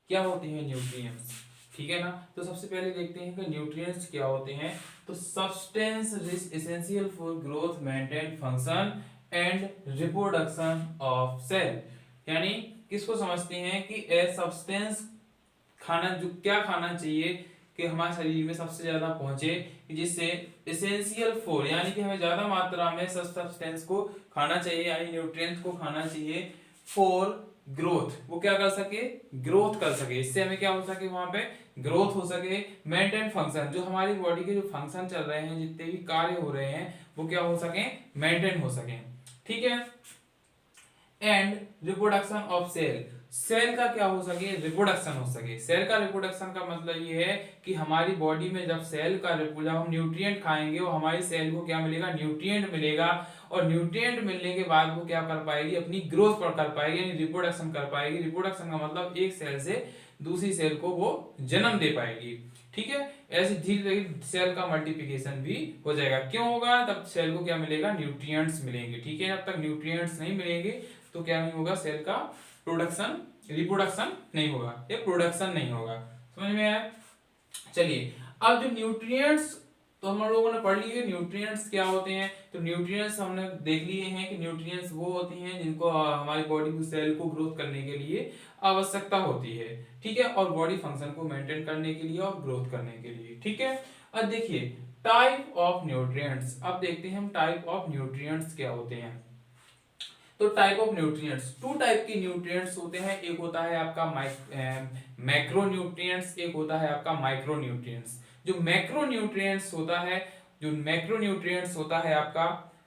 क्या होते हैं न्यूट्रिएंट्स, ठीक है ना। तो सबसे पहले देखते हैं कि न्यूट्रिएंट्स क्या होते हैं। तो substance rich essential for growth, maintain function and reproduction of cell, यानी किसको समझते हैं कि ए सब्सटेंस खाना, जो क्या खाना चाहिए कि हमारे शरीर में सबसे ज्यादा पहुंचे, जिससे एसेंशियल फॉर यानी कि हमें ज्यादा मात्रा में सब्सटेंस को खाना चाहिए, यानी न्यूट्रिएंट्स को खाना चाहिए फॉर ग्रोथ, वो क्या कर सके, ग्रोथ कर सके, इससे हमें क्या हो सके, वहां पे ग्रोथ हो सके, मेंटेन फंक्शन, जो हमारी बॉडी के जो फंक्शन चल रहे हैं, जितने भी कार्य हो रहे हैं, वो क्या हो सके, मेंटेन हो सके, ठीक है। And reproduction of cell, cell का क्या हो सके, रिप्रोडक्शन हो सके। सेल का रिप्रोडक्शन का मतलब ये है कि हमारी बॉडी में जब सेल का जब हम न्यूट्रिएंट खाएंगे, वो हमारी सेल को क्या मिलेगा, न्यूट्रिएंट मिलेगा, और न्यूट्रिएंट मिलने के बाद वो क्या कर पाएगी, अपनी ग्रोथ पर कर पाएगी, यानी रिप्रोडक्शन कर पाएगी। रिप्रोडक्शन का मतलब एक सेल से दूसरी सेल को वो जन्म दे पाएगी, ठीक है। ऐसे धीरे धीरे सेल का मल्टीप्लिकेशन भी हो जाएगा। क्यों होगा, तब सेल को क्या मिलेगा, न्यूट्रिएंट्स मिलेंगे, ठीक है। जब तक न्यूट्रिएंट्स नहीं मिलेंगे तो क्या नहीं होगा, सेल का प्रोडक्शन, रिप्रोडक्शन नहीं होगा, ये प्रोडक्शन नहीं होगा, समझ में आया। चलिए, अब जो न्यूट्रिएंट्स, तो हम लोगों ने पढ़ लिए न्यूट्रिएंट्स क्या होते हैं। तो न्यूट्रिएंट्स हमने देख लिए हैं कि न्यूट्रिएंट्स वो होती हैं जिनको हमारी बॉडी को, सेल को ग्रोथ करने के लिए आवश्यकता होती है, ठीक है, और बॉडी फंक्शन को मेंटेन करने के लिए और ग्रोथ करने के लिए, ठीक है। अब देखिए टाइप ऑफ न्यूट्रिएंट्स, अब देखते हैं हम टाइप ऑफ न्यूट्रिएंट्स क्या होते हैं। तो type of nutrients, two type के न्यूट्रिएंट्स होते हैं, एक होता है आपका मैक्रो न्यूट्रिएंट्स, एक होता है आपका माइक्रो न्यूट्रिएंट्स। जो मैक्रो न्यूट्रिएंट्स होता है, जो मैक्रो न्यूट्रिएंट्स होता है आपका,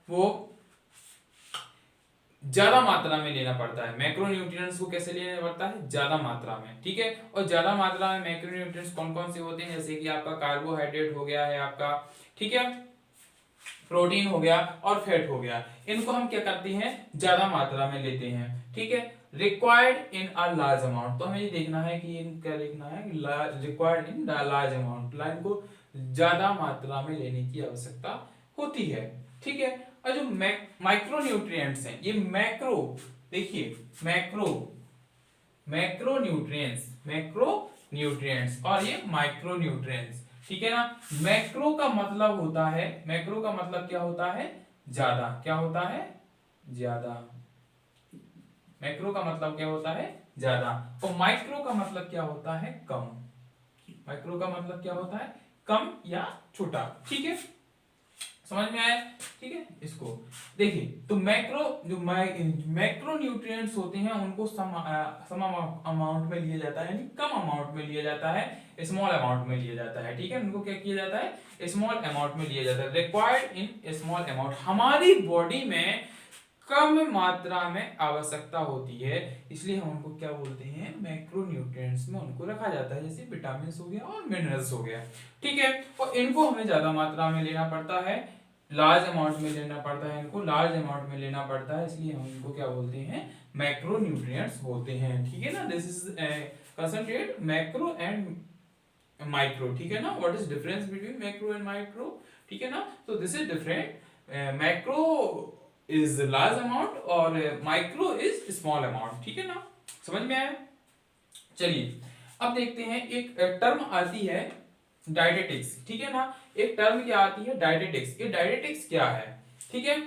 वो ज्यादा मात्रा में लेना पड़ता है। मैक्रो न्यूट्रिएंट्स को कैसे लेना पड़ता है, ज्यादा मात्रा में, ठीक है। और ज्यादा मात्रा में मैक्रो न्यूट्रिएंट्स कौन कौन से होते हैं, जैसे कि आपका कार्बोहाइड्रेट हो गया है आपका, ठीक है, प्रोटीन हो गया और फैट हो गया, इनको हम क्या करते हैं, ज्यादा मात्रा में लेते हैं, ठीक है। Required in a large amount, तो हमें ये देखना है कि क्या देखना है, required in large amount, line को ज्यादा मात्रा में लेने की आवश्यकता होती है, ठीक है। और जो माइक्रो न्यूट्रिएंट्स हैं, ये मैक्रो, देखिए macro, macro nutrients, macro nutrients, और ये माइक्रो न्यूट्रिएंट्स, ठीक है ना। मैक्रो का मतलब होता है, मैक्रो का मतलब क्या होता है, ज्यादा, क्या होता है, ज्यादा। मैक्रो का मतलब क्या होता है, ज्यादा। और माइक्रो का मतलब क्या होता है, कम। माइक्रो का मतलब क्या होता है, कम या छोटा, ठीक है, समझ में आया, ठीक है। इसको देखिए, तो मैक्रो, जो मैक्रो न्यूट्रिएंट्स होते हैं उनको सम अमाउंट में लिया जाता है, यानी कम अमाउंट में लिया जाता है, स्मॉल अमाउंट में लिया जाता है, ठीक है। उनको क्या किया जाता है, स्मॉल अमाउंट में लिया जाता है, रिक्वायर्ड इन स्मॉल अमाउंट, हमारी बॉडी में कम मात्रा में आवश्यकता होती है, इसलिए हम उनको क्या बोलते हैं, मैक्रो न्यूट्रिएंट्स में उनको रखा जाता है, जैसे विटामिन हो गया और मिनरल्स हो गया, ठीक है। और इनको हमें ज्यादा मात्रा में लेना पड़ता है, लार्ज अमाउंट में लेना पड़ता है, इनको लार्ज अमाउंट में लेना पड़ता है, इसलिए हम इनको क्या बोलते हैं, मैक्रो न्यूट्रिएंट्स बोलते हैं, ठीक है ना। This is concentrate macro and micro, ठीक है ना। What is difference between macro and micro, ठीक है ना। तो this is different, macro is large amount और माइक्रो इज स्मॉल अमाउंट, ठीक है ना, समझ में आया। चलिए, अब देखते हैं एक टर्म आती है डायटेटिक्स, ठीक है ना। एक टर्म क्या आती है, डायटेटिक्स। ये डायटेटिक्स क्या है, ठीक है।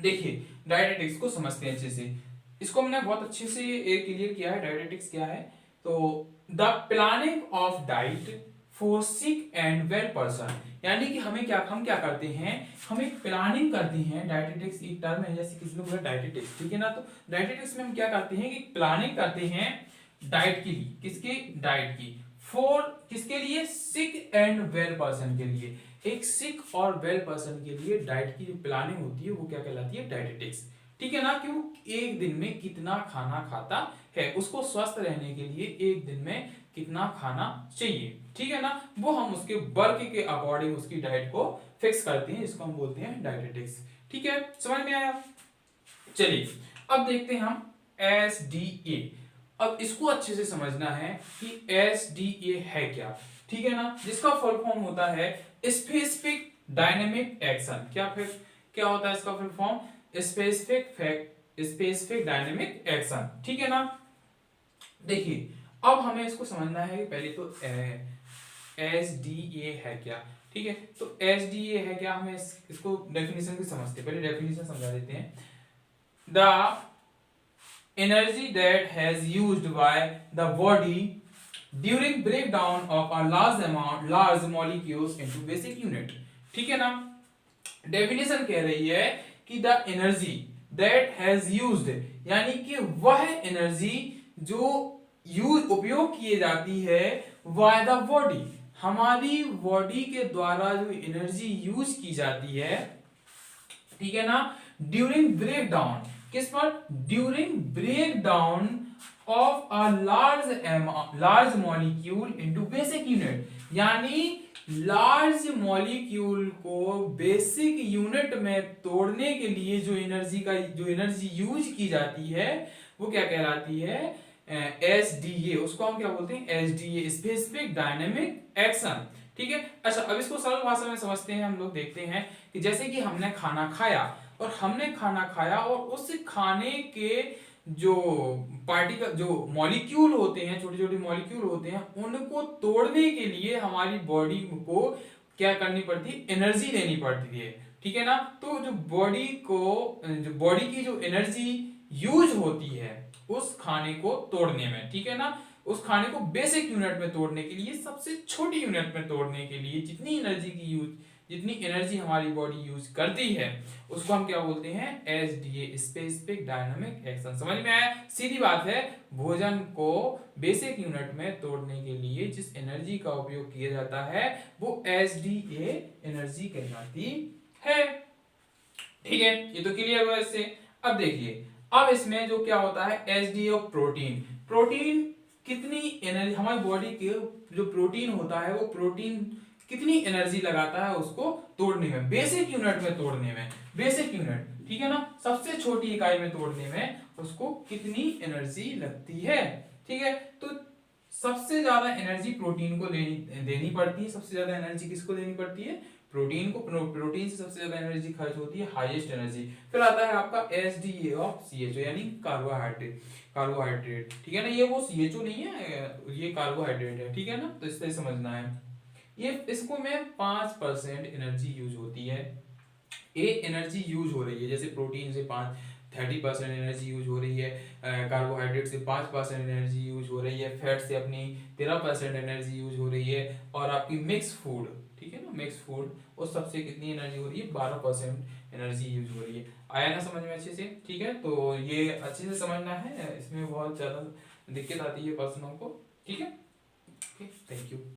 देखिए डायटेटिक्स को समझते हैं अच्छे से, इसको मैंने बहुत अच्छे से क्लियर किया है, डायटेटिक्स क्या है। तो the planning of diet for sick and well person, यानी कि हमें क्या, हम क्या करते हैं, हम एक प्लानिंग करते हैं। डायटेटिक्स एक टर्म है, जैसे किसी ने बोला डायटेटिक्स, ठीक है ना। तो डायटेटिक्स में हम क्या करते हैं कि प्लानिंग करते हैं डाइट की, किसकी, डाइट की, फॉर किसके लिए, सिक एंड वेल पर्सन के लिए। एक सिक और वेल पर्सन के लिए डाइट की जो प्लानिंग होती है वो क्या कहलाती है, डायटेटिक्स, ठीक है ना। कि वो एक दिन में कितना खाना खाता है, उसको स्वस्थ रहने के लिए एक दिन में कितना खाना चाहिए, ठीक है ना। वो हम उसके वर्क के अकॉर्डिंग उसकी डाइट को फिक्स करते हैं, इसको हम बोलते हैं डायटेटिक्स, ठीक है, समझ में आया। चलिए, अब देखते हैं हम एसडीए। अब इसको अच्छे से समझना है कि एसडीए है क्या, ठीक है ना। जिसका फुल फॉर्म होता है स्पेसिफिक डायनेमिक एक्शन, क्या फिर क्या होता है इसका full form, specific dynamic action, ठीक है ना। देखिए, अब हमें इसको समझना है कि पहले तो SDA है क्या, ठीक है। तो SDA है क्या, हमें इसको डेफिनेशन भी समझते हैं, पहले डेफिनेशन समझा देते हैं। The energy that has used by the body during breakdown of a large molecules into basic unit, ठीक है ना। डेफिनेशन कह रही है कि the energy that has used, यानी कि वह एनर्जी जो यूज उपयोग किए जाती है बाय द बॉडी, हमारी बॉडी के द्वारा जो एनर्जी यूज की जाती है, ठीक है ना, ड्यूरिंग ब्रेक डाउन, किस पर, during break down of a large molecule into basic unit, यानी लार्ज मॉलिक्यूल को बेसिक यूनिट में तोड़ने के लिए जो एनर्जी यूज की जाती है वो क्या कहलाती है, SDA। उसको हम क्या बोलते हैं, SDA, स्पेसिफिक डायनेमिक एक्शन, ठीक है। अच्छा, अब इसको सरल भाषा में समझते हैं हम लोग, देखते हैं कि जैसे कि हमने खाना खाया और उस खाने के जो पार्टिकल, जो मॉलिक्यूल होते हैं, छोटे छोटे मॉलिक्यूल होते हैं, उनको तोड़ने के लिए हमारी बॉडी को क्या करनी पड़ती है, एनर्जी देनी पड़ती है, ठीक है ना। तो जो बॉडी की जो एनर्जी यूज होती है उस खाने को तोड़ने में, ठीक है ना, उस खाने को बेसिक यूनिट में तोड़ने के लिए, सबसे छोटी यूनिट में तोड़ने के लिए जितनी एनर्जी हमारी बॉडी यूज करती है उसको हम क्या बोलते हैं, SDA, स्पेसिफिक डायनामिक एक्शन। समझ में आया, सीधी बात है, भोजन को बेसिक यूनिट में तोड़ने के लिए जिस एनर्जी का उपयोग किया जाता है वो SDA एनर्जी कहलाती है, ठीक है। ये तो क्लियर हुआ इससे। अब देखिए, अब इसमें जो क्या होता है, SDA ऑफ प्रोटीन, प्रोटीन कितनी एनर्जी, हमारी बॉडी के जो प्रोटीन होता है वो प्रोटीन कितनी एनर्जी लगाता है उसको तोड़ने में, बेसिक यूनिट में तोड़ने में, बेसिक यूनिट, ठीक है ना, सबसे छोटी इकाई में तोड़ने में उसको कितनी एनर्जी लगती है, ठीक है। तो सबसे ज्यादा एनर्जी प्रोटीन को देनी पड़ती है, सबसे ज्यादा एनर्जी किसको देनी पड़ती है, प्रोटीन को। प्रोटीन से सबसे ज्यादा एनर्जी खर्च होती है, हाईएस्ट एनर्जी। फिर आता है आपका SDA ऑफ CHO, यानी कार्बोहाइड्रेट, ठीक है ना, ये वो CHO नहीं है, ये कार्बोहाइड्रेट है, ठीक है ना। तो इससे समझना है, ये इसको में 5% एनर्जी यूज होती है, ये एनर्जी यूज हो रही है, जैसे प्रोटीन से 30% एनर्जी यूज हो रही है, कार्बोहाइड्रेट से 5% एनर्जी यूज हो रही है, फैट से अपनी 13% एनर्जी यूज हो रही है, और आपकी मिक्स फूड, ठीक है ना, मिक्स फूड, उस सबसे कितनी एनर्जी हो रही है, 12% एनर्जी यूज हो रही है। आया ना समझ में अच्छे से, ठीक है। तो ये अच्छे से समझना है, इसमें बहुत ज्यादा दिक्कत आती है पर्सनों को, ठीक है। Thank you.